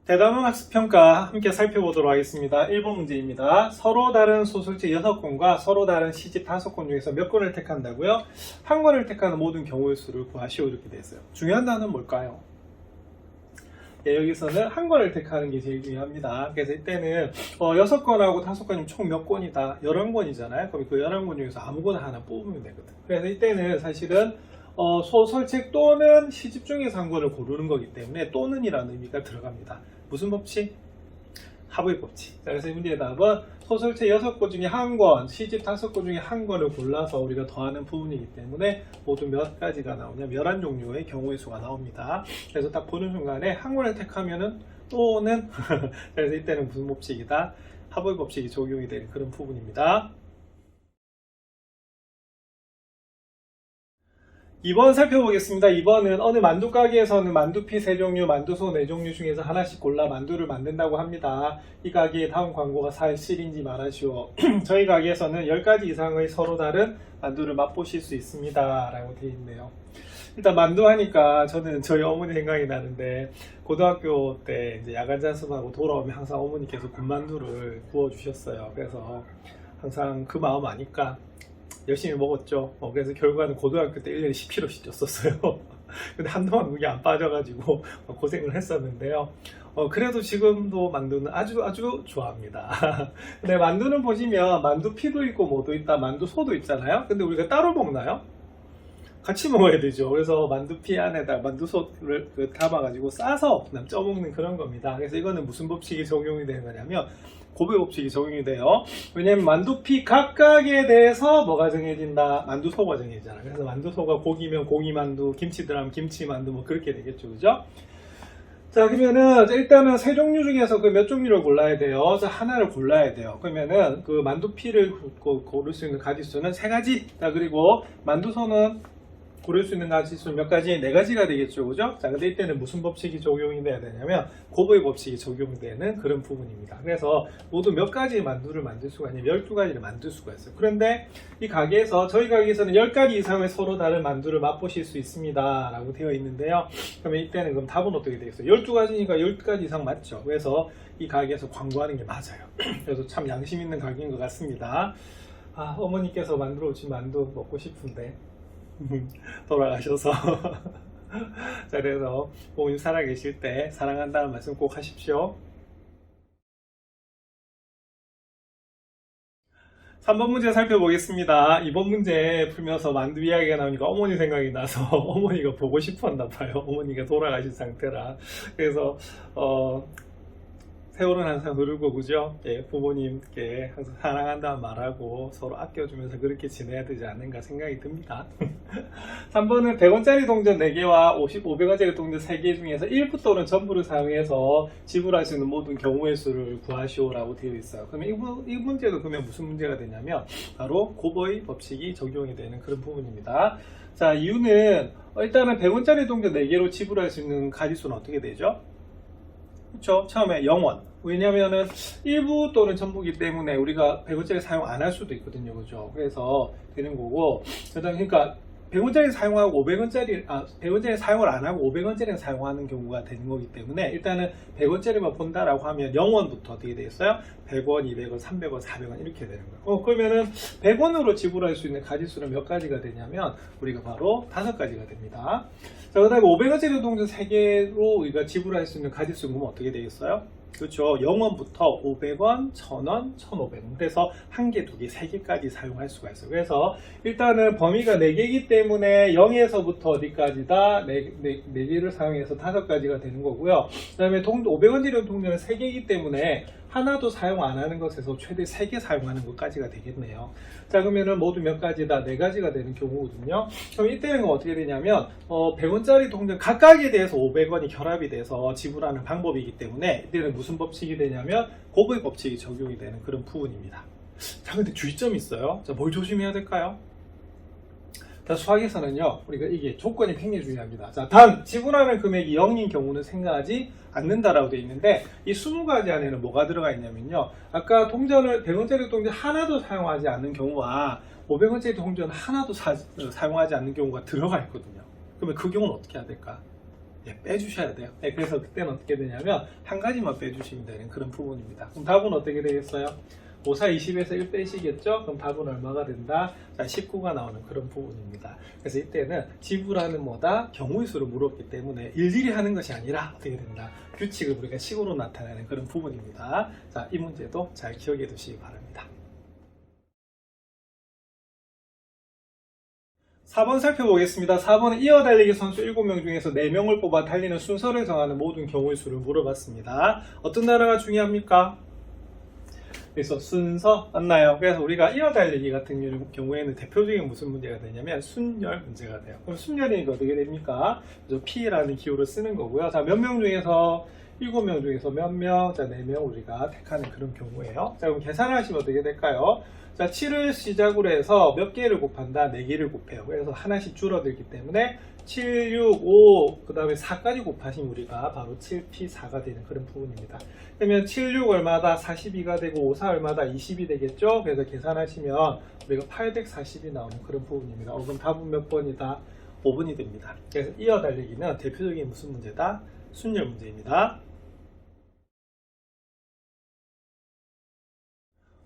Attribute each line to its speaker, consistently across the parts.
Speaker 1: 대단원 학습평가 함께 살펴보도록 하겠습니다. 1번 문제입니다. 서로 다른 소설책 6권과 서로 다른 시집 5권 중에서 몇 권을 택한다고요? 한 권을 택하는 모든 경우의 수를 구하시오 이렇게 되어 있어요. 중요한 단어는 뭘까요? 여기서는 한 권을 택하는 게 제일 중요합니다. 그래서 이때는 6권하고 5권이면 총 몇 권이다? 11권이잖아요. 그럼 그 11권 중에서 아무거나 하나 뽑으면 되거든. 그래서 이때는 사실은 소설책 또는 시집 중에서 한 권을 고르는 거기 때문에 또는이라는 의미가 들어갑니다. 무슨 법칙? 합의 법칙. 자, 그래서 이 문제의 답은 소설책 6권 중에 한 권, 시집 5권 중에 한 권을 골라서 우리가 더하는 부분이기 때문에 모두 몇 가지가 나오냐면 11종류의 경우의 수가 나옵니다. 그래서 딱 보는 순간에 한 권을 택하면은 또는 그래서 이때는 무슨 법칙이다? 합의 법칙이 적용이 되는 그런 부분입니다. 2번 살펴보겠습니다. 2번은 어느 만두 가게에서는 만두피 3종류, 만두소 4종류 중에서 하나씩 골라 만두를 만든다고 합니다. 이 가게의 다음 광고가 사실인지 말하시오. 저희 가게에서는 10가지 이상의 서로 다른 만두를 맛보실 수 있습니다. 라고 되어 있네요. 일단 만두 하니까 저는 저희 어머니 생각이 나는데 고등학교 때 이제 야간 자습하고 돌아오면 항상 어머니께서 군만두를 구워주셨어요. 그래서 항상 그 마음 아니까 열심히 먹었죠. 그래서 결과는 고등학교 때 1년에 10kg씩 쪘었어요. 근데 한동안 그게 안 빠져가지고 고생을 했었는데요. 그래도 지금도 만두는 아주 좋아합니다. 근데 만두는 보시면 만두피도 있고 뭐도 있다, 만두소도 있잖아요. 근데 우리가 따로 먹나요? 같이 먹어야 되죠. 그래서 만두피 안에다 만두소를 담아가지고 싸서 쪄먹는 그런 겁니다. 그래서 이거는 무슨 법칙이 적용이 되는 거냐면 고배 법칙이 적용이 돼요. 왜냐면 만두피 각각에 대해서 뭐가 정해진다? 만두소가 정해지잖아. 그래서 만두소가 고기면 고기만두, 김치 들어가면 김치만두 뭐 그렇게 되겠죠. 그죠? 자, 그러면은 일단은 3종류 중에서 그 몇 종류를 골라야 돼요. 자, 하나를 골라야 돼요. 그러면은 그 만두피를 고를 수 있는 가지수는 3가지. 자, 그리고 만두소는 고를 수 있는 가지수는 몇 가지? 4가지가 되겠죠. 그죠? 자, 근데 이때는 무슨 법칙이 적용이 돼야 되냐면 곱의 법칙이 적용이 되는 그런 부분입니다. 그래서 모두 몇 가지 만두를 만들 수가 있냐면 12가지를 만들 수가 있어요. 그런데 이 가게에서 저희 가게에서는 10가지 이상의 서로 다른 만두를 맛보실 수 있습니다. 라고 되어 있는데요. 그러면 이때는 그럼 답은 어떻게 되겠어요? 12가지니까 10가지 이상 맞죠. 그래서 이 가게에서 광고하는 게 맞아요. 그래서 참 양심 있는 가게인 것 같습니다. 아, 어머니께서 만들어 오신 만두 먹고 싶은데 돌아가셔서 자, 그래서 부모님 살아계실 때 사랑한다는 말씀 꼭 하십시오. 3번 문제 살펴보겠습니다. 이번 문제 풀면서 만두 이야기가 나오니까 어머니 생각이 나서 어머니가 보고 싶었나 봐요. 어머니가 돌아가신 상태라. 그래서 세월은 항상 흐르고 그죠? 예, 부모님께 항상 사랑한다는 말하고 서로 아껴주면서 그렇게 지내야 되지 않는가 생각이 듭니다. 3번은 100원짜리 동전 4개와 500원짜리 동전 3개 중에서 일부 또는 전부를 사용해서 지불할 수 있는 모든 경우의 수를 구하시오라고 되어 있어요. 그러면 이 문제도 그러면 무슨 문제가 되냐면 바로 곱의 법칙이 적용이 되는 그런 부분입니다. 자, 이유는 일단은 100원짜리 동전 4개로 지불할 수 있는 가지수는 어떻게 되죠? 그렇죠. 처음에 0원. 왜냐면은 일부 또는 전부기 때문에 우리가 100원짜리 사용 안 할 수도 있거든요. 그죠? 그래서 되는 거고. 그러니까 100원짜리 사용하고 100원짜리 사용을 안 하고 500원짜리 사용하는 경우가 되는 거기 때문에 일단은 100원짜리만 본다라고 하면 0원부터 어떻게 되겠어요? 100원, 200원, 300원, 400원 이렇게 되는 거예요. 그러면은 100원으로 지불할 수 있는 가지수는 몇 가지가 되냐면 우리가 바로 5가지가 됩니다. 자, 그 다음에 500원짜리 동전 3개로 우리가 지불할 수 있는 가지수는 어떻게 되겠어요? 그렇죠. 0원부터 500원, 1000원, 1500원. 그래서 1개, 2개, 3개까지 사용할 수가 있어요. 그래서 일단은 범위가 4개이기 때문에 0에서부터 어디까지다? 4개를 사용해서 5가지가 되는 거고요. 그 다음에 500원짜리 동전은 3개이기 때문에 하나도 사용 안 하는 것에서 최대 3개 사용하는 것까지가 되겠네요. 자, 그러면은 모두 몇 가지다? 4가지가 되는 경우거든요. 그럼 이때는 어떻게 되냐면 100원짜리 동전 각각에 대해서 500원이 결합이 돼서 지불하는 방법이기 때문에 이때는 무슨 법칙이 되냐면 곱의 법칙이 적용이 되는 그런 부분입니다. 자, 근데 주의점이 있어요. 자, 뭘 조심해야 될까요? 자, 수학에서는요, 우리가 이게 조건이 굉장히 중요합니다. 자, 단, 지불하는 금액이 0인 경우는 생각하지 않는다라고 되어 있는데, 이 20가지 안에는 뭐가 들어가 있냐면요. 아까 동전을, 100원짜리 동전 하나도 사용하지 않는 경우와 500원짜리 동전 하나도 사용하지 않는 경우가 들어가 있거든요. 그러면 그 경우는 어떻게 해야 될까? 빼주셔야 돼요. 그래서 그때는 어떻게 되냐면 한 가지만 빼주시면 되는 그런 부분입니다. 그럼 답은 어떻게 되겠어요? 5, 4, 20에서 1 빼시겠죠? 그럼 답은 얼마가 된다? 자, 19가 나오는 그런 부분입니다. 그래서 이때는 지불하는 뭐다? 경우의 수를 물었기 때문에 일일이 하는 것이 아니라 어떻게 된다? 규칙을 우리가 식으로 나타내는 그런 부분입니다. 자, 이 문제도 잘 기억해 두시기 바랍니다. 4번 살펴보겠습니다. 4번은 이어 달리기 선수 7명 중에서 4명을 뽑아 달리는 순서를 정하는 모든 경우의 수를 물어봤습니다. 어떤 단어가 중요합니까? 그래서 순서 맞나요? 그래서 우리가 이어 달리기 같은 경우에는 대표적인 무슨 문제가 되냐면 순열 문제가 돼요. 그럼 순열이니까 어떻게 됩니까? 그래서 P라는 기호를 쓰는 거고요. 자, 몇 명 중에서 7명 중에서 몇 명? 자, 4명 우리가 택하는 그런 경우예요. 자, 그럼 계산하시면 어떻게 될까요? 자, 7을 시작으로 해서 몇 개를 곱한다? 4개를 곱해요. 그래서 하나씩 줄어들기 때문에 7, 6, 5, 그 다음에 4까지 곱하시면 우리가 바로 7P4가 되는 그런 부분입니다. 그러면 7, 6 얼마다? 42가 되고 5, 4 얼마다? 20이 되겠죠? 그래서 계산하시면 우리가 840이 나오는 그런 부분입니다. 그럼 답은 몇 번이다? 5번이 됩니다. 그래서 이어 달리기는 대표적인 무슨 문제다? 순열 문제입니다.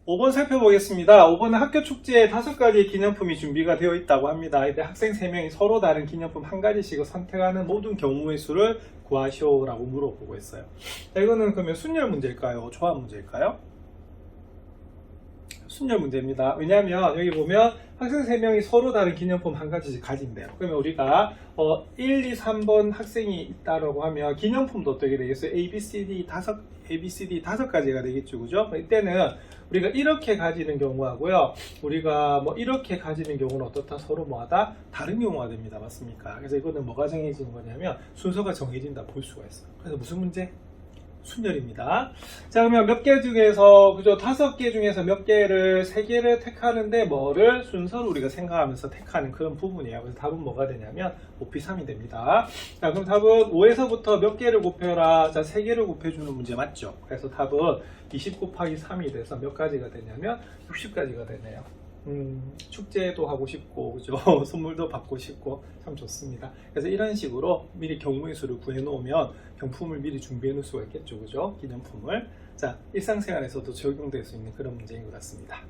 Speaker 1: 5번 살펴보겠습니다. 5번은 학교 축제에 5가지의 기념품이 준비가 되어 있다고 합니다. 이때 학생 3명이 서로 다른 기념품 한 가지씩을 선택하는 모든 경우의 수를 구하시오라고 물어보고 있어요. 자, 이거는 그러면 순열 문제일까요? 조합 문제일까요? 순열 문제입니다. 왜냐하면 여기 보면 학생 3명이 서로 다른 기념품 한 가지씩 가진대요. 그러면 우리가 1, 2, 3번 학생이 있다라고 하면 기념품도 어떻게 되겠어요? A, B, C, D 5가지가 되겠죠. 그죠? 이때는 우리가 이렇게 가지는 경우하고요. 우리가 뭐 이렇게 가지는 경우는 어떻다? 서로 뭐하다? 다른 경우가 됩니다. 맞습니까? 그래서 이거는 뭐가 정해지는 거냐면 순서가 정해진다 볼 수가 있어요. 그래서 무슨 문제? 순열입니다. 자, 그러면 몇 개 중에서, 그죠? 5개 중에서 몇 개를, 3개를 택하는데 뭐를 순서를 우리가 생각하면서 택하는 그런 부분이에요. 그래서 답은 뭐가 되냐면 5P3이 됩니다. 자, 그럼 답은 5에서부터 몇 개를 곱해라? 자, 3개를 곱해주는 문제 맞죠? 그래서 답은 20 곱하기 3이 돼서 몇 가지가 되냐면 60가지가 되네요. 축제도 하고 싶고, 그죠? 선물도 받고 싶고, 참 좋습니다. 그래서 이런 식으로 미리 경우의 수를 구해 놓으면 경품을 미리 준비해 놓을 수가 있겠죠, 그죠? 기념품을. 자, 일상생활에서도 적용될 수 있는 그런 문제인 것 같습니다.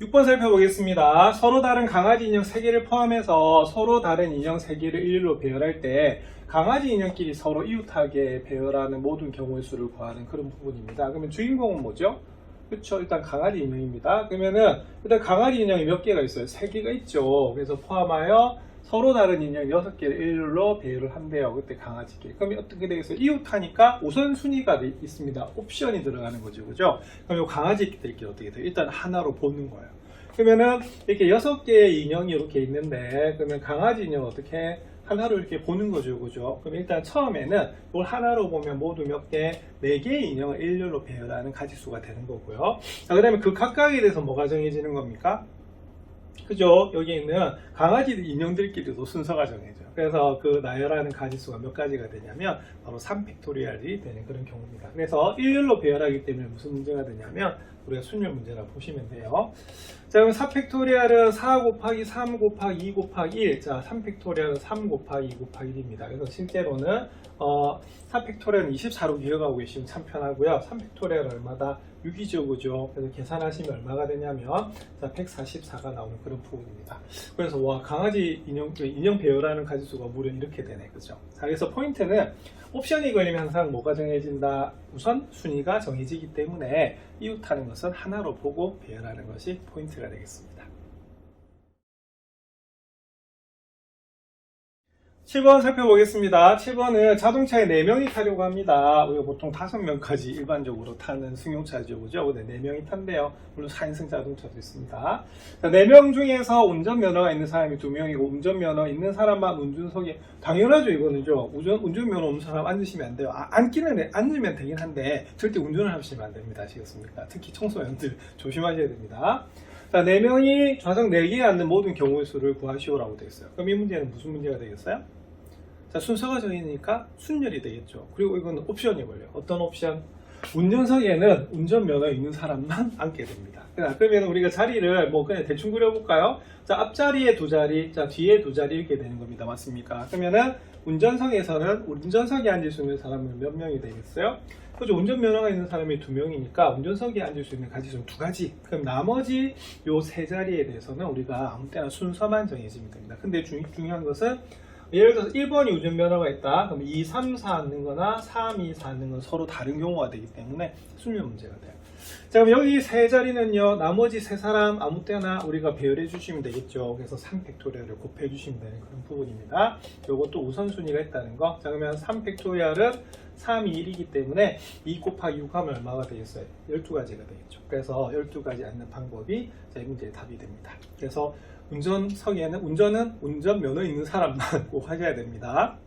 Speaker 1: 6번 살펴보겠습니다. 서로 다른 강아지 인형 3개를 포함해서 서로 다른 인형 3개를 일일로 배열할 때 강아지 인형끼리 서로 이웃하게 배열하는 모든 경우의 수를 구하는 그런 부분입니다. 그러면 주인공은 뭐죠? 그렇죠. 일단 강아지 인형입니다. 그러면은 일단 강아지 인형이 몇 개가 있어요? 3개가 있죠. 그래서 포함하여 서로 다른 인형 6개를 일일로 배열을 한대요. 그때 강아지끼리. 그럼 어떻게 되겠어요? 이웃하니까 우선순위가 있습니다. 옵션이 들어가는 거죠. 그죠? 그럼 이 강아지들끼리 어떻게 돼요? 일단 하나로 보는 거예요. 그러면은 이렇게 6개의 인형이 이렇게 있는데, 그러면 강아지 인형 어떻게 하나로 이렇게 보는 거죠. 그죠? 그럼 일단 처음에는 이걸 하나로 보면 모두 몇 개? 4개의 인형을 일렬로 배열하는 가지수가 되는 거고요. 자, 그 다음에 그 각각에 대해서 뭐가 정해지는 겁니까? 그죠? 여기 있는 강아지 인형들끼리도 순서가 정해져요. 그래서 그 나열하는 가지수가 몇 가지가 되냐면 바로 3팩토리얼이 되는 그런 경우입니다. 그래서 일렬로 배열하기 때문에 무슨 문제가 되냐면 우리가 순열 문제라고 보시면 돼요. 자, 그럼 4팩토리얼은 4 곱하기 3 곱하기 2 곱하기 1. 자, 3팩토리얼은 3 곱하기 2 곱하기 1입니다. 그래서 실제로는 4팩토리얼은 24로 기억하고 계시면 참 편하고요. 3팩토리얼은 얼마다? 6이죠. 그죠? 그래서 계산하시면 얼마가 되냐면 자, 144가 나오는 그런 부분입니다. 그래서 와, 강아지 인형 배열하는 가지수가 무려 이렇게 되네. 그죠? 자, 그래서 포인트는 옵션이 걸리면 항상 뭐가 정해진다? 우선 순위가 정해지기 때문에 이웃하는 것은 하나로 보고 배열하는 것이 포인트가 되겠습니다. 7번 살펴보겠습니다. 7번은 자동차에 4명이 타려고 합니다. 우리가 보통 5명까지 일반적으로 타는 승용차죠. 그죠? 근데 4명이 탄대요. 물론 4인승 자동차도 있습니다. 자, 4명 중에서 운전면허가 있는 사람이 2명이고 운전면허 있는 사람만 운전석에, 당연하죠. 이거는요. 운전면허 없는 사람 앉으시면 안 돼요. 앉으면 되긴 한데 절대 운전을 하시면 안 됩니다. 아시겠습니까? 특히 청소년들 조심하셔야 됩니다. 자, 4명이 좌석 4개에 앉는 모든 경우의 수를 구하시오라고 되어 있어요. 그럼 이 문제는 무슨 문제가 되겠어요? 자, 순서가 정해지니까 순열이 되겠죠. 그리고 이건 옵션이 걸려요. 어떤 옵션? 운전석에는 운전면허 있는 사람만 앉게 됩니다. 그러면 우리가 자리를 뭐 그냥 대충 그려볼까요? 자, 앞자리에 두 자리, 자, 뒤에 두 자리 이렇게 되는 겁니다. 맞습니까? 그러면은 운전석에서는 운전석에 앉을 수 있는 사람은 몇 명이 되겠어요? 그죠? 운전면허가 있는 사람이 2명이니까 운전석에 앉을 수 있는 가지수는 2가지. 그럼 나머지 요 세 자리에 대해서는 우리가 아무 때나 순서만 정해지면 됩니다. 근데 중요한 것은 예를 들어서 1번이 운전면허가 있다. 그럼 2, 3, 4 앉는 거나 3, 2, 4 앉는 건 서로 다른 경우가 되기 때문에 순열 문제가 돼요. 자, 그럼 여기 세 자리는요, 나머지 세 사람 아무 때나 우리가 배열해 주시면 되겠죠. 그래서 3팩토리얼을 곱해 주시면 되는 그런 부분입니다. 요것도 우선순위가 있다는 거. 자, 그러면 3팩토리얼은 3이 1이기 때문에 2 곱하기 6 하면 얼마가 되겠어요? 12가지가 되겠죠. 그래서 12가지 앉는 방법이 이 문제의 답이 됩니다. 그래서 운전석에는 운전면허 있는 사람만 꼭 하셔야 됩니다.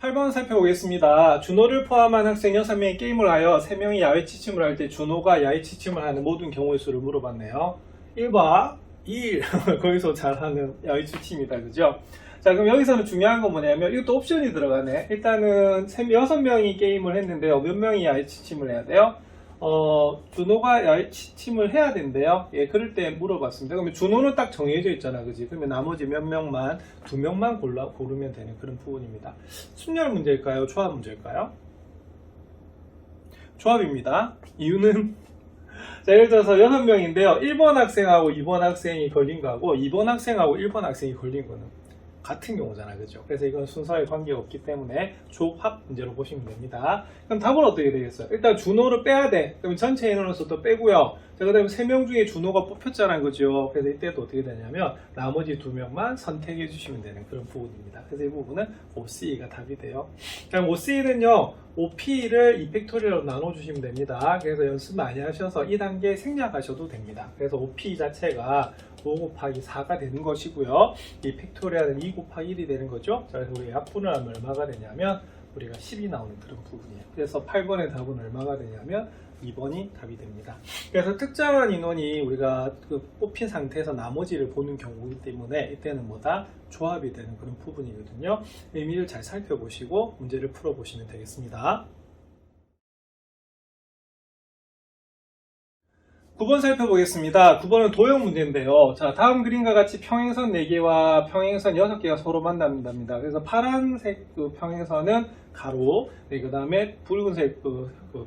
Speaker 1: 8번 살펴보겠습니다. 준호를 포함한 학생 6명이 게임을 하여 3명이 야외 취침을 할 때 준호가 야외 취침을 하는 모든 경우의 수를 물어봤네요. 1번 1 거기서 잘하는 야외 취침이다. 그죠? 자, 그럼 여기서는 중요한 건 뭐냐면 이것도 옵션이 들어가네. 일단은 6명이 게임을 했는데요. 몇 명이 야외 취침을 해야 돼요? 준호가 야외 취침을 해야 된대요. 예, 그럴 때 물어봤습니다. 그러면 준호는 딱 정해져 있잖아, 그지? 그러면 나머지 몇 명만, 2명만 고르면 되는 그런 부분입니다. 순열 문제일까요? 조합 문제일까요? 조합입니다. 이유는 자, 예를 들어서 6명인데요. 1번 학생하고 2번 학생이 걸린 거하고 2번 학생하고 1번 학생이 걸린 거는 같은 경우잖아, 그죠? 그래서 이건 순서에 관계가 없기 때문에 조합 문제로 보시면 됩니다. 그럼 답은 어떻게 되겠어요? 일단 준호를 빼야 돼. 그럼 전체 인원으로서 또 빼고요. 자, 그 다음에 3명 중에 준호가 뽑혔잖아요, 그죠? 그래서 이때도 어떻게 되냐면 나머지 2명만 선택해 주시면 되는 그런 부분입니다. 그래서 이 부분은 OC가 답이 돼요. 그럼 OC는요, OP를 2팩토리얼로 나눠주시면 됩니다. 그래서 연습 많이 하셔서 2단계 생략하셔도 됩니다. 그래서 OP 자체가 5 곱하기 4가 되는 것이고요. 이 팩토리얼은 2 곱하기 1이 되는 거죠. 자, 그래서 우리 약분을 하면 얼마가 되냐면 우리가 10이 나오는 그런 부분이에요. 그래서 8번의 답은 얼마가 되냐면 2번이 답이 됩니다. 그래서 특정한 인원이 우리가 뽑힌 상태에서 나머지를 보는 경우이기 때문에 이때는 뭐다? 조합이 되는 그런 부분이거든요. 의미를 잘 살펴보시고 문제를 풀어보시면 되겠습니다. 9번 살펴보겠습니다. 9번은 도형 문제인데요. 자, 다음 그림과 같이 평행선 4개와 평행선 6개가 서로 만납니다. 그래서 파란색 평행선은 가로, 그 다음에 붉은색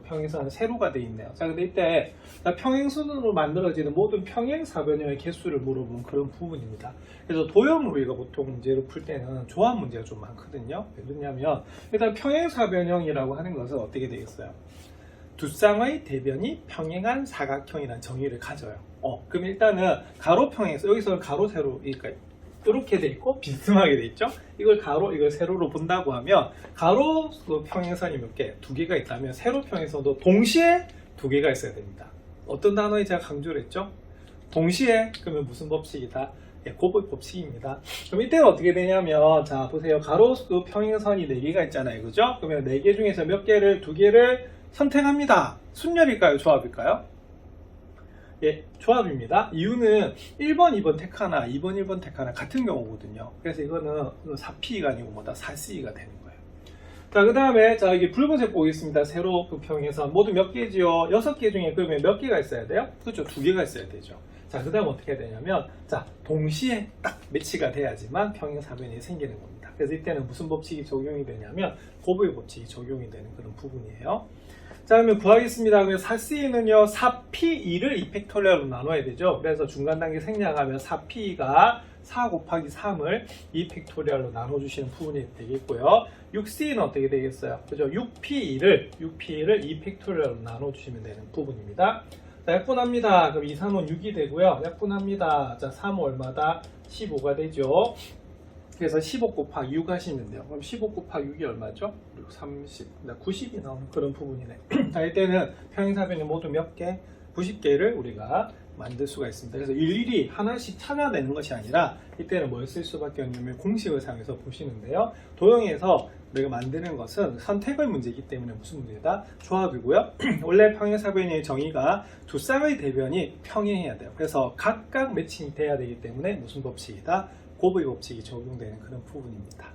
Speaker 1: 평행선은 세로가 되어 있네요. 자, 근데 이때 평행선으로 만들어지는 모든 평행사변형의 개수를 물어본 그런 부분입니다. 그래서 도형을 우리가 보통 문제로 풀 때는 조합 문제가 좀 많거든요. 왜 그러냐면 일단 평행사변형이라고 하는 것은 어떻게 되겠어요? 두 쌍의 대변이 평행한 사각형이라는 정의를 가져요. 그럼 일단은 가로평행선, 여기서는 가로, 세로, 그러니까 이렇게 돼 있고 비스듬하게 돼 있죠. 이걸 가로, 이걸 세로로 본다고 하면 가로 평행선이 몇 개? 2개가 있다면 세로 평행선도 동시에 2개가 있어야 됩니다. 어떤 단어에 제가 강조를 했죠? 동시에. 그러면 무슨 법칙이다? 곱의 법칙입니다. 그럼 이때는 어떻게 되냐면, 자 보세요. 가로 평행선이 4개가 있잖아요, 그죠? 그러면 4개 중에서 몇 개를, 2개를 선택합니다. 순열일까요? 조합일까요? 예, 조합입니다. 이유는 1번, 2번 택하나 2번, 1번 택하나 같은 경우거든요. 그래서 이거는 4P가 아니고 뭐다? 4C가 되는 거예요. 자, 그 다음에 자 여기 붉은색 보겠습니다. 세로 평행선 모두 몇 개지요? 6개 중에 그러면 몇 개가 있어야 돼요? 그렇죠. 2개가 있어야 되죠. 자, 그 다음 어떻게 해야 되냐면, 자, 동시에 딱 매치가 돼야지만 평행사변이 생기는 겁니다. 그래서 이때는 무슨 법칙이 적용이 되냐면 곱의 법칙이 적용이 되는 그런 부분이에요. 자, 그러면 구하겠습니다. 그러면 4C는요, 4P2를 2팩토리얼로 나눠야 되죠. 그래서 중간 단계 생략하면 4P가 4 곱하기 3을 2팩토리얼로 나눠주시는 부분이 되겠고요. 6C는 어떻게 되겠어요? 그죠? 6P2를 2팩토리얼로 나눠주시면 되는 부분입니다. 자, 약분합니다. 그럼 2, 3은 6이 되고요. 약분합니다. 자, 3은 얼마다? 15가 되죠. 그래서 15 곱하기 6 하시면 돼요. 그럼 15 곱하기 6이 얼마죠? 6, 30, 90이 나오는 그런 부분이네. 자, 이때는 평행사변이 모두 몇 개? 90개를 우리가 만들 수가 있습니다. 그래서 일일이 하나씩 찾아내는 것이 아니라 이때는 뭘 쓸 수밖에 없냐면 공식을 사용해서 보시는데요. 도형에서 우리가 만드는 것은 선택의 문제이기 때문에 무슨 문제다? 조합이고요. 원래 평행사변의 정의가 두 쌍의 대변이 평행해야 돼요. 그래서 각각 매칭이 돼야 되기 때문에 무슨 법칙이다? 곱의 법칙이 적용되는 그런 부분입니다.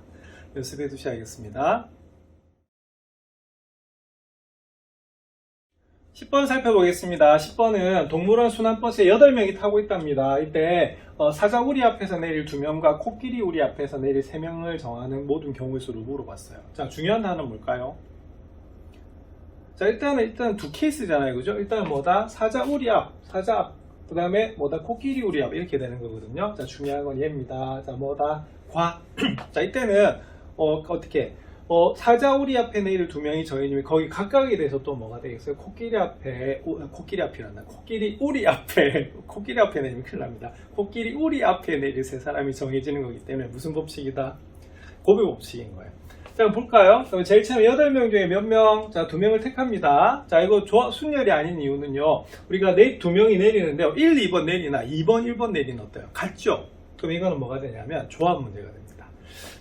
Speaker 1: 연습해 두셔야겠습니다. 10번 살펴보겠습니다. 10번은 동물원 순환버스에 8명이 타고 있답니다. 이때 사자 우리 앞에서 내릴 2명과 코끼리 우리 앞에서 내릴 3명을 정하는 모든 경우의 수를 물어봤어요. 자, 중요한 단어는 뭘까요? 자, 일단 두 케이스잖아요. 그죠? 일단은 뭐다? 사자 우리 앞, 사자 앞. 그 다음에 뭐다? 코끼리 우리 앞. 이렇게 되는 거거든요. 자, 중요한 건 얘입니다. 자, 뭐다? 과. 자, 이때는 어떻게? 사자 우리 앞에 내릴 2명이 정해지면 거기 각각에 대해서 또 뭐가 되겠어요? 코끼리 앞에, 코끼리 앞이란다. 코끼리 우리 앞에, 코끼리 앞에 내리면 큰일 납니다. 코끼리 우리 앞에 내릴 3사람이 정해지는 거기 때문에 무슨 법칙이다? 고백 법칙인 거예요. 자, 그럼 볼까요? 그럼 제일 처음 8명 중에 몇 명? 자, 2명을 택합니다. 자, 이거 순열이 아닌 이유는요. 우리가 2명이 내리는데요. 1, 2번 내리나 2번, 1번 내리는 어때요? 같죠? 그럼 이거는 뭐가 되냐면 조합 문제가 됩니다.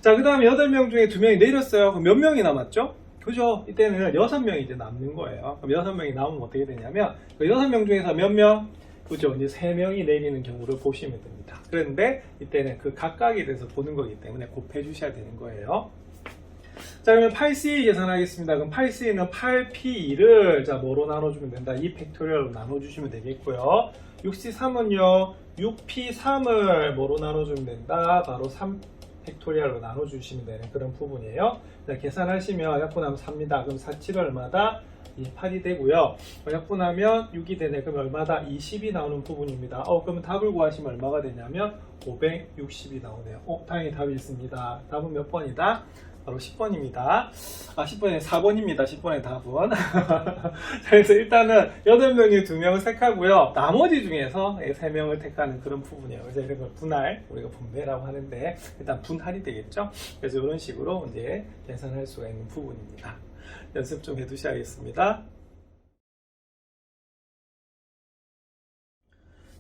Speaker 1: 자, 그 다음에 8명 중에 2명이 내렸어요. 그럼 몇 명이 남았죠? 그죠? 이때는 6명이 이제 남는 거예요. 그럼 6명이 남으면 어떻게 되냐면, 그 6명 중에서 몇 명? 그죠? 이제 3명이 내리는 경우를 보시면 됩니다. 그런데 이때는 그 각각에 대해서 보는 거기 때문에 곱해 주셔야 되는 거예요. 자, 그러면 8C 계산하겠습니다. 그럼 8C는 8P2를 자, 뭐로 나눠주면 된다? 2팩토리얼로 나눠주시면 되겠고요. 6C3은요, 6P3을 뭐로 나눠주면 된다? 바로 3팩토리얼로 나눠주시면 되는 그런 부분이에요. 자, 계산하시면 약분하면 4입니다. 그럼 4, 7은 얼마다? 8이 되고요. 약분하면 6이 되네. 그럼 얼마다? 20이 나오는 부분입니다. 그러면 답을 구하시면 얼마가 되냐면 560이 나오네요. 다행히 답이 있습니다. 답은 몇 번이다? 바로 10번입니다. 10번에 4번입니다. 10번의 답은. 자, 그래서 일단은 8명 중에 2명을 택하고요. 나머지 중에서 3명을 택하는 그런 부분이에요. 그래서 이런 걸 분할, 우리가 분배라고 하는데, 일단 분할이 되겠죠? 그래서 이런 식으로 이제 계산할 수가 있는 부분입니다. 연습 좀 해두셔야겠습니다.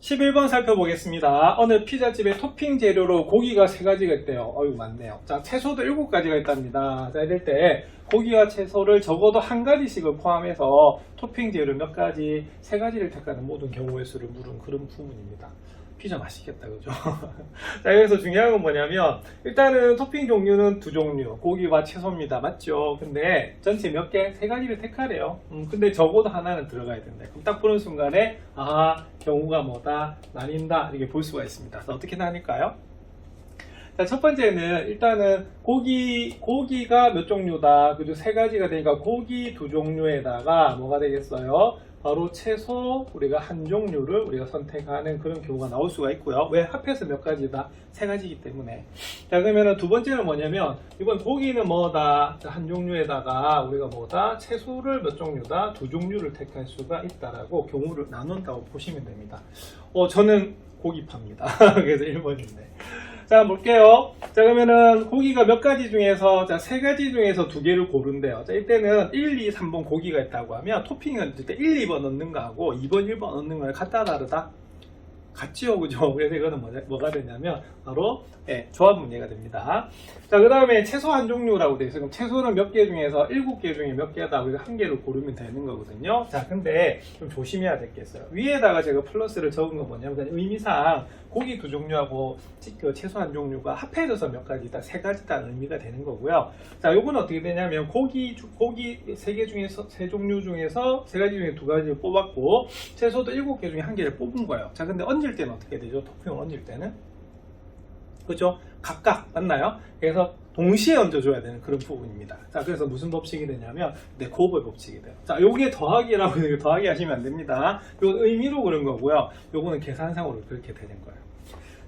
Speaker 1: 11번 살펴보겠습니다. 어느 피자집에 토핑 재료로 고기가 3가지가 있대요. 어이구, 많네요. 자, 채소도 7가지가 있답니다. 자, 이럴 때 고기와 채소를 적어도 1가지씩을 포함해서 토핑 재료 몇 가지, 3가지를 택하는 모든 경우의 수를 물은 그런 부분입니다. 피자 맛있겠다, 그죠? 자, 여기서 중요한 건 뭐냐면, 일단은 토핑 종류는 2종류, 고기와 채소입니다. 맞죠? 근데 전체 몇 개? 3가지를 택하래요. 근데 적어도 하나는 들어가야 된다. 그럼 딱 보는 순간에, 경우가 뭐다? 나뉜다. 이렇게 볼 수가 있습니다. 그래서 어떻게 나뉠까요? 자, 첫 번째는 일단은 고기가 몇 종류다. 그죠? 3가지가 되니까 고기 2종류에다가 뭐가 되겠어요? 바로 채소 우리가 1종류를 우리가 선택하는 그런 경우가 나올 수가 있고요. 왜? 합해서 몇 가지다? 3가지이기 때문에. 자, 그러면은 두 번째는 뭐냐면, 이번 고기는 뭐다? 자, 1종류에다가 우리가 뭐다? 채소를 몇 종류다? 2종류를 택할 수가 있다라고 경우를 나눈다고 보시면 됩니다. 저는 고기파입니다. 그래서 1번인데. 자, 볼게요. 자, 그러면은 고기가 몇 가지 중에서, 자, 3가지 중에서 2개를 고른대요. 자, 이때는 1, 2, 3번 고기가 있다고 하면 토핑은 이때 1, 2번 넣는 거하고 2번, 1번 넣는 거랑 같다 다르다? 같지요, 그죠? 그래서 이거는 뭐가 되냐면 바로 조합 문제가 됩니다. 자, 그 다음에 채소 1종류라고 되어 있어요. 그럼 채소는 몇 개 중에서 7개 중에 몇 개다 우리가 1개를 고르면 되는 거거든요. 자, 근데 좀 조심해야 될 게 있어요. 위에다가 제가 플러스를 적은 건 뭐냐면 의미상 고기 2종류하고 채소 1종류가 합해져서 몇 가지다, 3가지다는 의미가 되는 거고요. 자, 요거는 어떻게 되냐면 고기 3개 중에서 3종류 중에서 3가지 중에 2가지를 뽑았고 채소도 7개 중에 1개를 뽑은 거예요. 자, 근데 얹을 때는 어떻게 되죠? 토핑을 얹을 때는 그죠? 각각 맞나요? 그래서 동시에 얹어줘야 되는 그런 부분입니다. 자, 그래서 무슨 법칙이 되냐면 네코보의 법칙이 돼요. 자, 요게 더하기라고 해서 더하기 하시면 안 됩니다. 요건 의미로 그런 거고요. 요거는 계산상으로 그렇게 되는 거예요.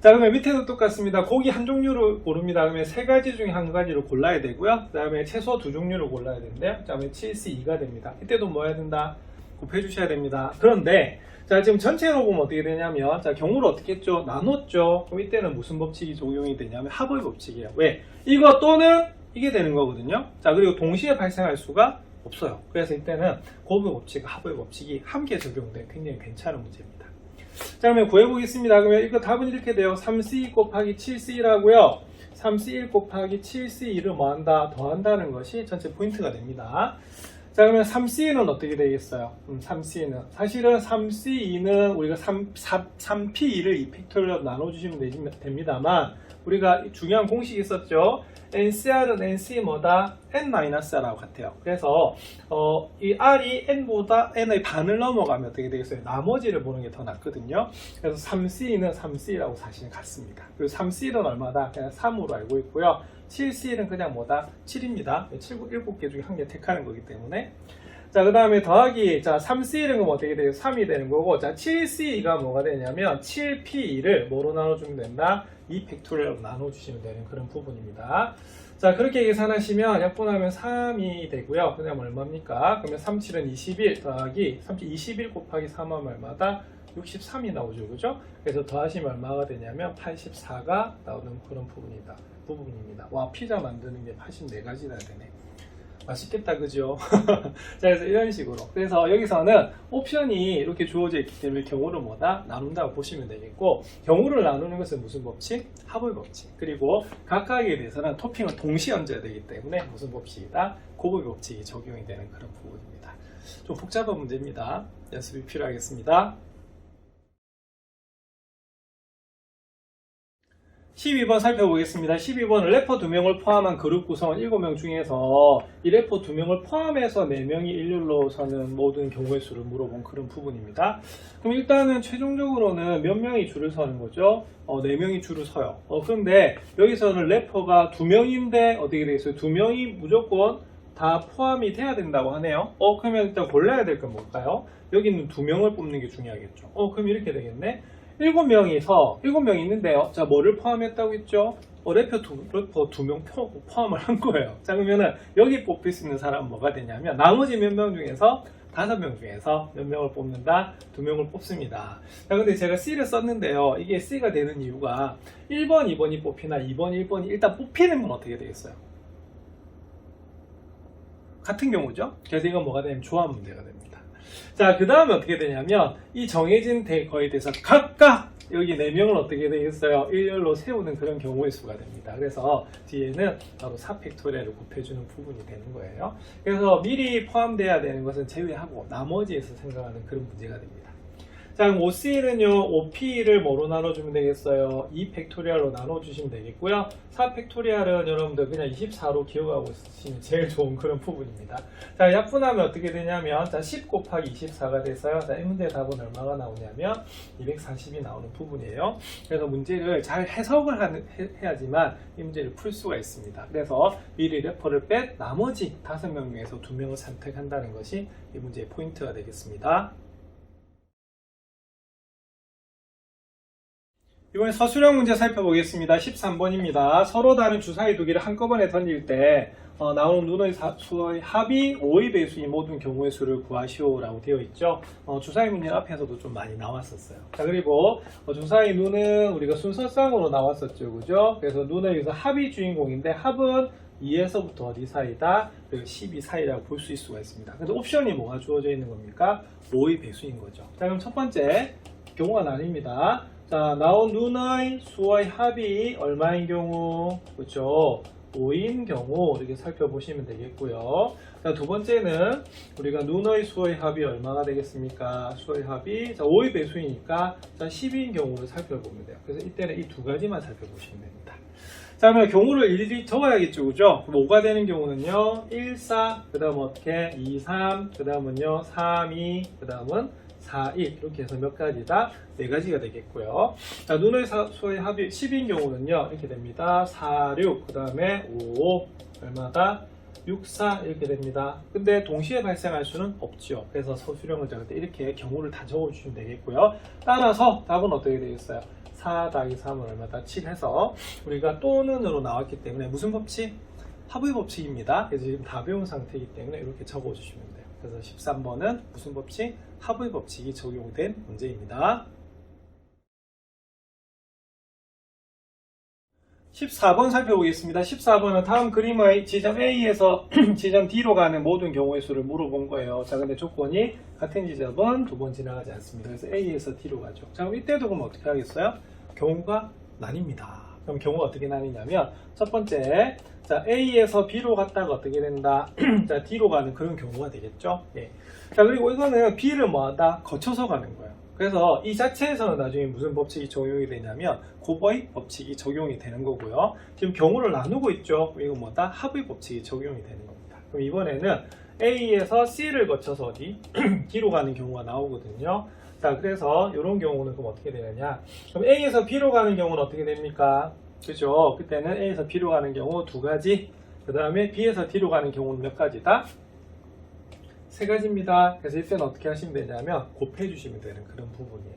Speaker 1: 자, 그러면 밑에도 똑같습니다. 고기 1종류를 고릅니다. 그러면 3가지 중에 1가지를 골라야 되고요. 그 다음에 채소 2종류를 골라야 되는데요. 그 다음에 7C2가 됩니다. 이때도 뭐 해야 된다? 곱해 주셔야 됩니다. 그런데 자, 지금 전체로 보면 어떻게 되냐면, 자, 경우를 어떻게 했죠? 나눴죠? 그럼 이때는 무슨 법칙이 적용이 되냐면 합의 법칙이에요. 왜? 이거 또는 이게 되는 거거든요. 자, 그리고 동시에 발생할 수가 없어요. 그래서 이때는 곱의 법칙, 합의 법칙이 함께 적용된 굉장히 괜찮은 문제입니다. 자, 그러면 구해보겠습니다. 그러면 이거 답은 이렇게 돼요. 3C 곱하기 7C라고요. 3C1 곱하기 7C2를 뭐한다? 더한다는 것이 전체 포인트가 됩니다. 자, 그러면 3C는 어떻게 되겠어요? 3C는 사실은 3C2는 우리가 3P2를 2팩토리얼로 나눠주시면 됩니다만 우리가 중요한 공식이 있었죠. NCR은 NC 뭐다? N-R라고 같아요. 그래서 이 R이 N보다 N의 반을 넘어가면 어떻게 되겠어요? 나머지를 보는 게 더 낫거든요. 그래서 3C는 3C라고 사실은 같습니다. 그리고 3C는 얼마다? 그냥 3으로 알고 있고요. 7C는 그냥 뭐다? 7입니다. 7개 중에 한 개 택하는 거기 때문에. 자, 그 다음에 더하기, 자, 3C는 그럼 어떻게 돼요? 3이 되는 거고, 자, 7C가 뭐가 되냐면, 7P를 뭐로 나눠주면 된다? 2팩토리얼로 나눠주시면 되는 그런 부분입니다. 자, 그렇게 계산하시면 약분하면 3이 되고요. 그 다음 얼마입니까? 그러면 37은 21 더하기 21 곱하기 3하면 얼마다? 63이 나오죠. 그죠? 그래서 더하시면 얼마가 되냐면 84가 나오는 그런 부분입니다. 와, 피자 만드는 게 84가지나 되네. 맛있겠다, 그죠? 자, 그래서 이런 식으로. 그래서 여기서는 옵션이 이렇게 주어져 있기 때문에 경우를 뭐다? 나눈다고 보시면 되겠고, 경우를 나누는 것은 무슨 법칙? 합의 법칙. 그리고 각각에 대해서는 토핑을 동시에 얹어야 되기 때문에 무슨 법칙이다? 곱의 법칙이 적용이 되는 그런 부분입니다. 좀 복잡한 문제입니다. 연습이 필요하겠습니다. 12번 살펴보겠습니다. 12번은 래퍼 2명을 포함한 그룹 구성원 7명 중에서 이 래퍼 2명을 포함해서 4명이 일렬로 서는 모든 경우의 수를 물어본 그런 부분입니다. 그럼 일단은 최종적으로는 몇 명이 줄을 서는 거죠? 4명이 줄을 서요. 그런데 여기서는 래퍼가 2명인데 어떻게 되겠어요? 2명이 무조건 다 포함이 돼야 된다고 하네요. 그러면 일단 골라야 될 건 뭘까요? 여기는 2명을 뽑는 게 중요하겠죠. 그럼 이렇게 되겠네. 7명이 있는데요. 자, 뭐를 포함했다고 했죠? 래퍼 2명 포함을 한 거예요. 자, 그러면은 여기 뽑힐 수 있는 사람은 뭐가 되냐면 나머지 몇 명 중에서 5명 중에서 몇 명을 뽑는다? 2명을 뽑습니다. 자, 근데 제가 C를 썼는데요. 이게 C가 되는 이유가 1번, 2번이 뽑히나 2번, 1번이 일단 뽑히는 건 어떻게 되겠어요? 같은 경우죠. 그래서 이건 뭐가 되냐면 조합 문제가 됩니다. 자, 그 다음에 어떻게 되냐면 이 정해진 거에 대해서 각각 여기 4명을 어떻게 되겠어요? 일렬로 세우는 그런 경우의 수가 됩니다. 그래서 뒤에는 바로 4팩토리얼을 곱해주는 부분이 되는 거예요. 그래서 미리 포함돼야 되는 것은 제외하고 나머지에서 생각하는 그런 문제가 됩니다. 자, 그럼 5C는요, 5P를 뭐로 나눠주면 되겠어요? 2팩토리얼로 나눠주시면 되겠고요. 4팩토리얼은 여러분들 그냥 24로 기억하고 있으시면 제일 좋은 그런 부분입니다. 자, 약분하면 어떻게 되냐면, 자, 10 곱하기 24가 돼서요. 자, 이 문제의 답은 얼마가 나오냐면, 240이 나오는 부분이에요. 그래서 문제를 잘 해석을 해야지만 이 문제를 풀 수가 있습니다. 그래서 미리 래퍼를 뺀 나머지 5명 중에서 2명을 선택한다는 것이 이 문제의 포인트가 되겠습니다. 이번에 서술형 문제 살펴보겠습니다. 13번입니다. 서로 다른 주사위 2개를 한꺼번에 던질 때 나오는 눈의 수의 합이 5의 배수인 모든 경우의 수를 구하시오 라고 되어 있죠. 주사위 문제 앞에서도 좀 많이 나왔었어요. 자, 그리고 주사위 눈은 우리가 순서상으로 나왔었죠. 그죠? 그래서 눈은 여기서 합이 주인공인데 합은 2에서부터 어디 사이다? 12 사이라고 볼 수 있을 수가 있습니다. 그래서 옵션이 뭐가 주어져 있는 겁니까? 5의 배수인 거죠. 자, 그럼 첫 번째 경우가 나뉩니다. 자, 나온 눈의 수의 합이 얼마인 경우? 그렇죠? 5인 경우 이렇게 살펴보시면 되겠고요. 자, 두 번째는 우리가 눈의 수의 합이 얼마가 되겠습니까? 수의 합이 자, 5의 배수이니까 자, 12인 경우를 살펴보면 돼요. 그래서 이때는 이 두 가지만 살펴보시면 됩니다. 자, 그러면 경우를 일일이 적어야겠죠. 그죠? 5가 되는 경우는요. 1, 4, 그 다음 어떻게? 2, 3, 그 다음은요. 3, 2, 그 다음은 4, 1 이렇게 해서 몇 가지다? 4가지가 되겠고요. 자, 눈의 수의 합이 10인 경우는요. 이렇게 됩니다. 4, 6, 그 다음에 5, 얼마다? 6, 4 이렇게 됩니다. 근데 동시에 발생할 수는 없죠. 그래서 서술형을 적을 때 이렇게 경우를 다 적어주시면 되겠고요. 따라서 답은 어떻게 되겠어요? 4 더하기 3은 얼마다? 7 해서 우리가 또는으로 나왔기 때문에 무슨 법칙? 합의 법칙입니다. 그래서 지금 다 배운 상태이기 때문에 이렇게 적어주시면 돼요. 그래서 13번은 무슨 법칙? 합의 법칙이 적용된 문제입니다. 14번 살펴보겠습니다. 14번은 다음 그림의 지점 A에서 지점 D로 가는 모든 경우의 수를 물어본 거예요. 자, 근데 조건이 같은 지점은 두 번 지나가지 않습니다. 그래서 A에서 D로 가죠. 자, 그럼 이때도 그럼 어떻게 하겠어요? 경우가 나뉩니다. 그럼 경우가 어떻게 나뉘냐면 첫 번째, 자, A에서 B로 갔다가 어떻게 된다? 자, D로 가는 그런 경우가 되겠죠. 예. 자, 그리고 이거는 B를 뭐하다? 거쳐서 가는 거예요. 그래서 이 자체에서는 나중에 무슨 법칙이 적용이 되냐면 곱의 법칙이 적용이 되는 거고요. 지금 경우를 나누고 있죠. 이건 뭐다? 합의 법칙이 적용이 되는 겁니다. 그럼 이번에는 A에서 C를 거쳐서 어디? D로 가는 경우가 나오거든요. 자, 그래서 이런 경우는 그럼 어떻게 되느냐? 그럼 A에서 B로 가는 경우는 어떻게 됩니까? 그죠? 그때는 A에서 B로 가는 경우 두 가지, 그 다음에 B에서 D로 가는 경우는 몇 가지다? 세 가지입니다. 그래서 이때는 어떻게 하시면 되냐면 곱해주시면 되는 그런 부분이에요.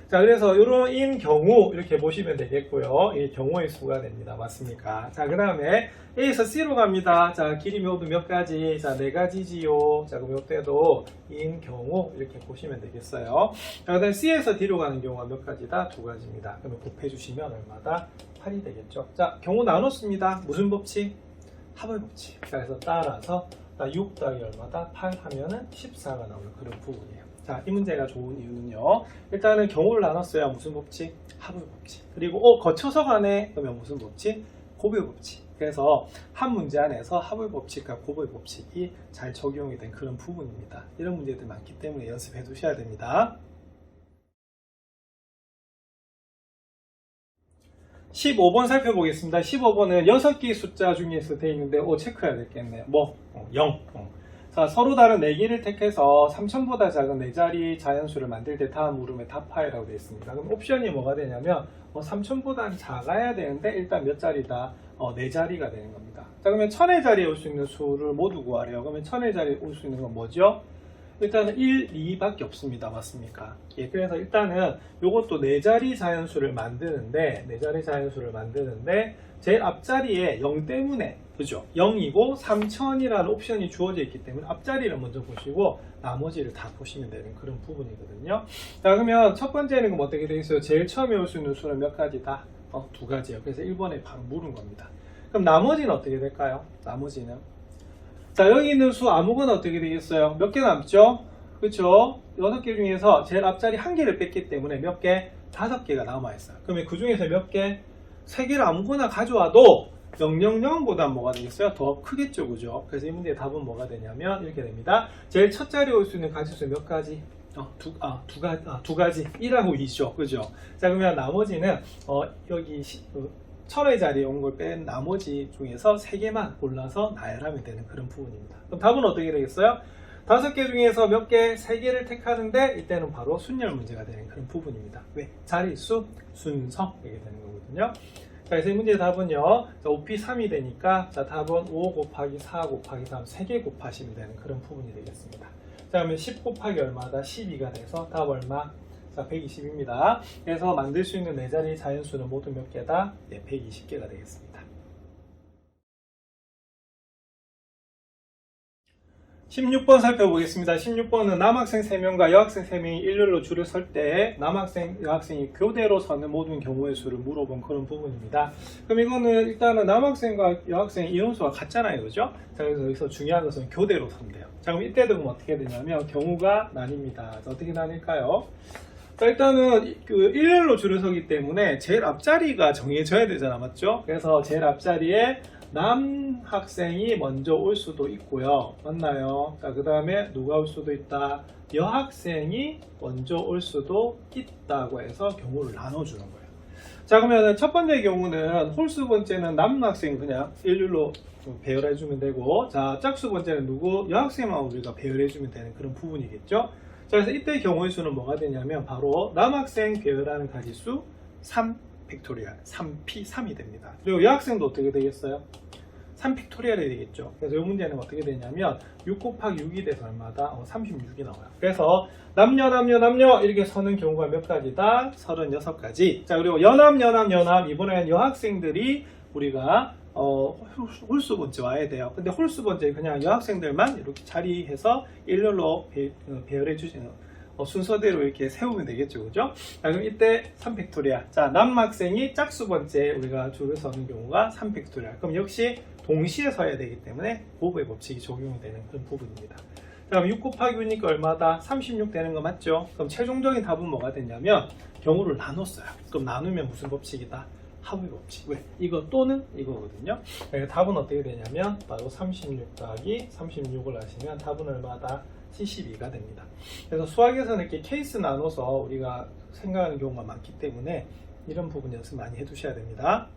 Speaker 1: 자, 그래서 이런 경우 이렇게 보시면 되겠고요. 이 경우의 수가 됩니다. 맞습니까? 자, 그 다음에 A에서 C로 갑니다. 자, 길이 모두 몇 가지? 자, 네 가지지요. 자, 그럼 이때도 인 경우 이렇게 보시면 되겠어요. 자, 그 다음에 C에서 D로 가는 경우가 몇 가지다? 두 가지입니다. 그러면 곱해주시면 얼마다? 8이 되겠죠. 자, 경우 나눴습니다. 무슨 법칙? 합의 법칙. 자, 그래서 따라서 6 더하기 얼마다? 8 하면은 14가 나오는 그런 부분이에요. 자, 이 문제가 좋은 이유는요. 일단은 경우를 나눴어야 무슨 법칙? 합의 법칙. 그리고 거쳐서 가네? 그러면 무슨 법칙? 곱의 법칙. 그래서 한 문제 안에서 합의 법칙과 곱의 법칙이 잘 적용이 된 그런 부분입니다. 이런 문제들 많기 때문에 연습해 두셔야 됩니다. 15번 살펴보겠습니다. 15번은 6개의 숫자 중에서 되어 있는데 체크해야 되겠네요. 0. 자, 서로 다른 4개를 택해서 3000보다 작은 4자리 자연수를 만들 때 다음 물음에 답하여라고 되어 있습니다. 그럼 옵션이 뭐가 되냐면 3000보다 작아야 되는데 일단 몇 자리다? 4자리가 되는 겁니다. 자, 그러면 1000의 자리에 올 수 있는 수를 모두 구하래요. 그러면 1000의 자리에 올 수 있는 건 뭐죠? 일단은 1, 2밖에 없습니다. 맞습니까? 예, 그래서 일단은 요것도 4자리 자연수를 만드는데 제일 앞자리에 0 때문에, 그죠? 0이고 3000이라는 옵션이 주어져 있기 때문에 앞자리를 먼저 보시고 나머지를 다 보시면 되는 그런 부분이거든요. 자, 그러면 첫 번째는 그럼 어떻게 되겠어요? 제일 처음에 올 수 있는 수는 몇 가지다? 2가지예요. 그래서 1번에 바로 물은 겁니다. 그럼 나머지는 어떻게 될까요? 나머지는 자, 여기 있는 수 아무거나 어떻게 되겠어요? 몇 개 남죠? 그쵸? 6개 중에서 제일 앞자리 1개를 뺐기 때문에 몇 개? 5개가 남아있어요. 그러면 그 중에서 몇 개? 3개를 아무거나 가져와도 000보다 뭐가 되겠어요? 더 크겠죠, 그죠? 그래서 이 문제의 답은 뭐가 되냐면 이렇게 됩니다. 제일 첫 자리에 올 수 있는 가지수 몇 가지? 두 가지. 1하고 2죠, 그죠? 자, 그러면 나머지는 여기 1000의 자리에 온 걸 뺀 나머지 중에서 3개만 골라서 나열하면 되는 그런 부분입니다. 그럼 답은 어떻게 되겠어요? 5개 중에서 몇 개? 3개를 택하는데 이때는 바로 순열 문제가 되는 그런 부분입니다. 왜? 자릿수, 순서 이렇게 되는 거거든요. 자, 그래서 이 문제의 답은요. 5p 3이 되니까 자, 답은 5 곱하기 4 곱하기 3 3개 곱하시면 되는 그런 부분이 되겠습니다. 자, 그러면 10 곱하기 얼마다? 12가 돼서 답 얼마? 자, 120입니다. 그래서 만들 수 있는 4자리 자연수는 모두 몇 개다? 네, 120개가 되겠습니다. 16번 살펴보겠습니다. 16번은 남학생 3명과 여학생 3명이 일렬로 줄을 설 때 남학생, 여학생이 교대로 서는 모든 경우의 수를 물어본 그런 부분입니다. 그럼 이거는 일단은 남학생과 여학생의 인원수가 같잖아요. 그죠? 자, 그래서 여기서 중요한 것은 교대로 선대요. 자, 그럼 이때도 그럼 어떻게 되냐면 경우가 나뉩니다. 어떻게 나뉠까요? 자, 일단은 일렬로 줄을 서기 때문에 제일 앞자리가 정해져야 되잖아. 맞죠? 그래서 제일 앞자리에 남학생이 먼저 올 수도 있고요. 맞나요? 자, 그 다음에 누가 올 수도 있다? 여학생이 먼저 올 수도 있다고 해서 경우를 나눠주는 거예요. 자, 그러면 첫 번째 경우는 홀수 번째는 남학생 그냥 일률로 배열해주면 되고, 자, 짝수 번째는 누구? 여학생만 우리가 배열해주면 되는 그런 부분이겠죠? 자, 그래서 이때 경우의 수는 뭐가 되냐면 바로 남학생 배열하는 가지수 3 팩토리얼 3p3이 됩니다. 그리고 여학생도 어떻게 되겠어요? 3 팩토리얼이 되겠죠. 그래서 이 문제는 어떻게 되냐면 6 곱하기 6이 돼서 얼마다? 36이 나와요. 그래서 남녀 이렇게 서는 경우가 몇 가지다? 36가지. 자, 그리고 연합 이번에는 여학생들이 우리가 홀수 번째 와야 돼요. 근데 홀수 번째 그냥 여학생들만 이렇게 자리해서 일렬로 배열해 주시는 순서대로 이렇게 세우면 되겠죠, 그죠? 자, 그럼 이때 3팩토리얼. 자, 남학생이 짝수 번째 우리가 줄을 서는 경우가 3팩토리얼. 그럼 역시 동시에 서야 되기 때문에 곱의 법칙이 적용이 되는 그런 부분입니다. 자, 그럼 6 곱하기 6이니까 얼마다? 36 되는 거 맞죠? 그럼 최종적인 답은 뭐가 되냐면 경우를 나눴어요. 그럼 나누면 무슨 법칙이다? 합의 법칙. 왜? 이거 또는 이거거든요. 그러니까 답은 어떻게 되냐면 바로 36 더하기 36을 하시면 답은 얼마다? 72가 됩니다. 그래서 수학에서는 이렇게 케이스 나눠서 우리가 생각하는 경우가 많기 때문에 이런 부분 연습 많이 해두셔야 됩니다.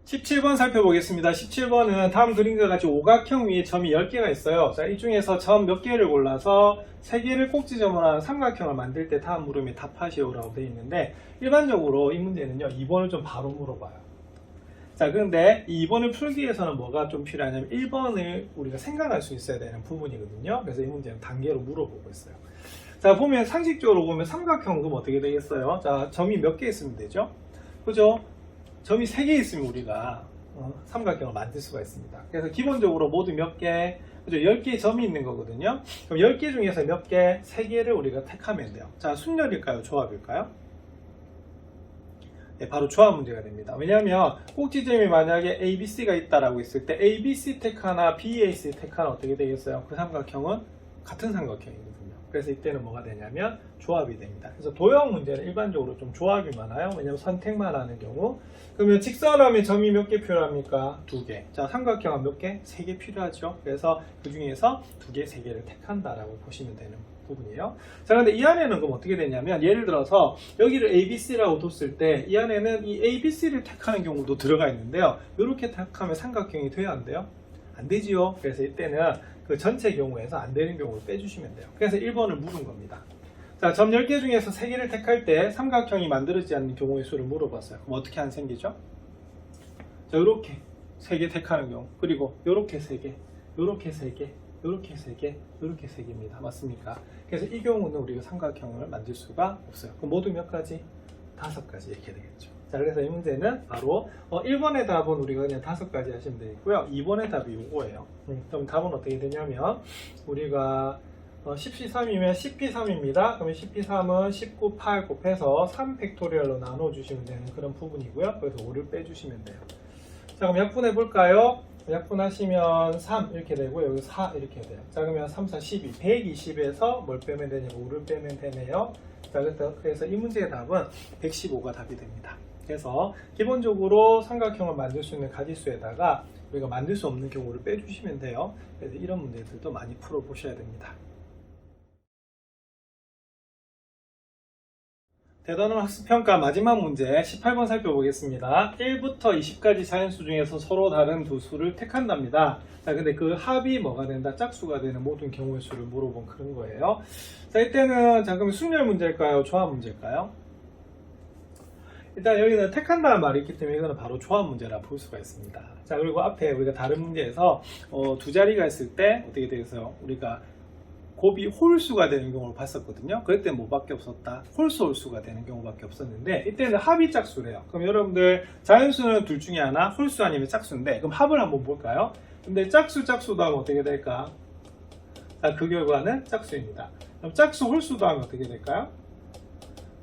Speaker 1: 17번 살펴보겠습니다. 17번은 다음 그림과 같이 오각형 위에 점이 10개가 있어요. 자, 이 중에서 점 몇 개를 골라서 3개를 꼭지점으로 한 삼각형을 만들 때 다음 물음에 답하시오라고 되어 있는데, 일반적으로 이 문제는요 2번을 좀 바로 물어봐요. 자, 그런데 이 2번을 풀기 위해서는 뭐가 좀 필요하냐면 1번을 우리가 생각할 수 있어야 되는 부분이거든요. 그래서 이 문제는 단계로 물어보고 있어요. 자, 보면 상식적으로 보면 삼각형 그럼 어떻게 되겠어요? 자, 점이 몇 개 있으면 되죠? 그죠? 점이 3개 있으면 우리가 삼각형을 만들 수가 있습니다. 그래서 기본적으로 모두 몇 개? 그죠? 10개의 점이 있는 거거든요. 그럼 10개 중에서 몇 개? 3개를 우리가 택하면 돼요. 자, 순열일까요? 조합일까요? 네, 바로 조합 문제가 됩니다. 왜냐하면 꼭지점이 만약에 A, B, C가 있다라고 했을 때 A, B, C 택하나 B, A, C 택하나 어떻게 되겠어요? 그 삼각형은 같은 삼각형이거든요. 그래서 이때는 뭐가 되냐면 조합이 됩니다. 그래서 도형 문제는 일반적으로 좀 조합이 많아요. 왜냐하면 선택만 하는 경우. 그러면 직선하면 점이 몇 개 필요합니까? 2개. 자, 삼각형은 몇 개? 3개 필요하죠. 그래서 그 중에서 2개, 3개를 택한다라고 보시면 되는 부분이에요. 자, 근데 이 안에는 그럼 어떻게 되냐면, 예를 들어서 여기를 A, B, C라고 뒀을 때 이 안에는 이 A, B, C를 택하는 경우도 들어가 있는데요. 이렇게 택하면 삼각형이 돼야 안 돼요? 안 되지요. 그래서 이때는 그 전체 경우에서 안 되는 경우를 빼주시면 돼요. 그래서 1번을 물은 겁니다. 자, 점 10개 중에서 3개를 택할 때 삼각형이 만들어지지 않는 경우의 수를 물어봤어요. 그럼 어떻게 안 생기죠? 자, 이렇게 3개 택하는 경우, 그리고 이렇게 3개, 이렇게 3개, 이렇게 3개, 이렇게 3개입니다. 맞습니까? 그래서 이 경우는 우리가 삼각형을 만들 수가 없어요. 그럼 모두 몇 가지? 5가지 이렇게 되겠죠. 자, 그래서 이 문제는 바로 1번의 답은 우리가 그냥 5가지 하시면 되고요. 2번의 답이 이거예요. 그럼 답은 어떻게 되냐면, 우리가 10p3이면 10p3입니다. 그러면 10p3은 19, 8 곱해서 3팩토리얼로 나눠주시면 되는 그런 부분이고요. 그래서 5를 빼주시면 돼요. 자, 그럼 약분해 볼까요? 약분하시면 3 이렇게 되고 여기 4 이렇게 돼요. 자, 그러면 3, 4, 12, 120에서 뭘 빼면 되냐면 5를 빼면 되네요. 자, 그래서 이 문제의 답은 115가 답이 됩니다. 그래서 기본적으로 삼각형을 만들 수 있는 가지수에다가 우리가 만들 수 없는 경우를 빼주시면 돼요. 그래서 이런 문제들도 많이 풀어보셔야 됩니다. 대단원 학습평가 마지막 문제 18번 살펴보겠습니다. 1부터 20까지 자연수 중에서 서로 다른 두 수를 택한답니다. 자, 근데 그 합이 뭐가 된다? 짝수가 되는 모든 경우의 수를 물어본 그런 거예요. 자, 이때는 자, 그럼 순열 문제일까요? 조합 문제일까요? 일단 여기는 택한다는 말이 있기 때문에 이거는 바로 조합 문제라 볼 수가 있습니다. 자, 그리고 앞에 우리가 다른 문제에서 두 자리가 있을 때 어떻게 되겠어요? 우리가 곱이 홀수가 되는 경우를 봤었거든요. 그때 뭐밖에 없었다? 홀수 홀수가 되는 경우밖에 없었는데 이때는 합이 짝수래요. 그럼 여러분들 자연수는 둘 중에 하나 홀수 아니면 짝수인데, 그럼 합을 한번 볼까요? 근데 짝수 짝수도 하면 어떻게 될까? 자, 그 결과는 짝수입니다. 그럼 짝수 홀수도 하면 어떻게 될까요?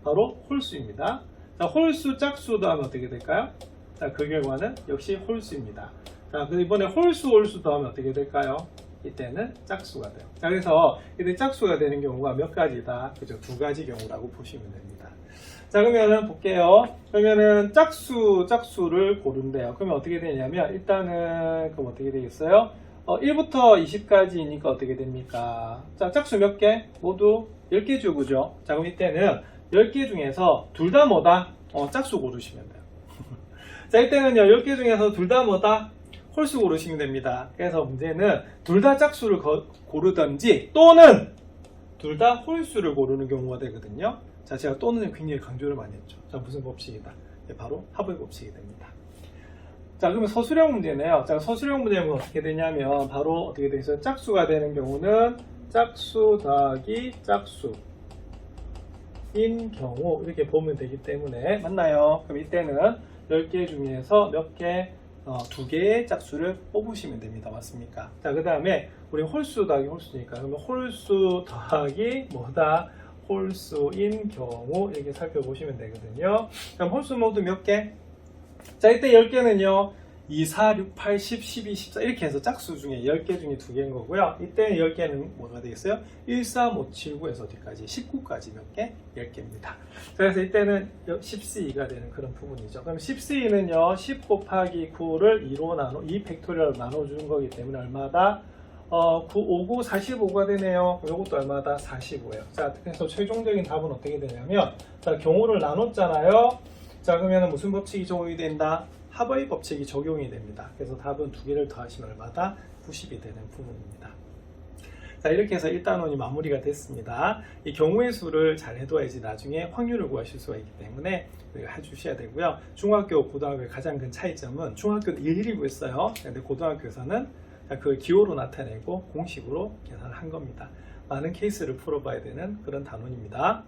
Speaker 1: 바로 홀수입니다. 자, 홀수 짝수도 하면 어떻게 될까요? 자, 그 결과는 역시 홀수입니다. 자, 그래서 이번에 홀수 홀수도 하면 어떻게 될까요? 이때는 짝수가 돼요. 자, 그래서 이때 짝수가 되는 경우가 몇 가지다? 그죠? 2가지 경우라고 보시면 됩니다. 자, 그러면은 볼게요. 그러면은 짝수를 고른대요. 그러면 어떻게 되냐면 일단은 그럼 어떻게 되겠어요? 1부터 20까지니까 어떻게 됩니까? 자, 짝수 몇 개? 모두 10개죠, 그죠? 자, 그럼 이때는 10개 중에서 둘 다 뭐다? 짝수 고르시면 돼요. 자, 이때는요 10개 중에서 둘 다 뭐다? 홀수 고르시면 됩니다. 그래서 문제는 둘 다 짝수를 고르든지 또는 둘 다 홀수를 고르는 경우가 되거든요. 자, 제가 또는 굉장히 강조를 많이 했죠. 자, 무슨 법칙이다? 네, 바로 합의 법칙이 됩니다. 자, 그러면 서술형 문제네요. 자, 서술형 문제는 어떻게 되냐면 바로 어떻게 되겠어요? 짝수가 되는 경우는 짝수 더하기 짝수인 경우 이렇게 보면 되기 때문에 맞나요? 그럼 이때는 10개 중에서 몇 개? 2개의 짝수를 뽑으시면 됩니다. 맞습니까? 자, 그 다음에 우리 홀수 더하기 홀수니까 그러면 홀수 더하기 뭐다? 홀수인 경우 이렇게 살펴보시면 되거든요. 그럼 홀수 모두 몇 개? 자, 이때 10개는요 2, 4, 6, 8, 10, 12, 14 이렇게 해서 짝수 중에 10개 중에 2개인 거고요. 이때 10개는 뭐가 되겠어요? 1, 3, 5, 7, 9에서 어디까지? 19까지 몇 개? 10개입니다. 그래서 이때는 10C2가 되는 그런 부분이죠. 그럼 10C2는요, 10 곱하기 9를 2 팩토리얼로 나눠주는 거기 때문에 얼마다? 9, 5, 9, 45가 되네요. 이것도 얼마다? 45예요. 자, 그래서 최종적인 답은 어떻게 되냐면, 자, 경우를 나눴잖아요. 자, 그러면 무슨 법칙이 적용이 된다? 하버의 법칙이 적용이 됩니다. 그래서 답은 2개를 더하시면 얼마다? 90이 되는 부분입니다. 자, 이렇게 해서 1단원이 마무리가 됐습니다. 이 경우의 수를 잘 해둬야지 나중에 확률을 구하실 수가 있기 때문에 해주셔야 되고요. 중학교, 고등학교의 가장 큰 차이점은 중학교는 일일이 구했어요. 근데 고등학교에서는 그 기호로 나타내고 공식으로 계산을 한 겁니다. 많은 케이스를 풀어봐야 되는 그런 단원입니다.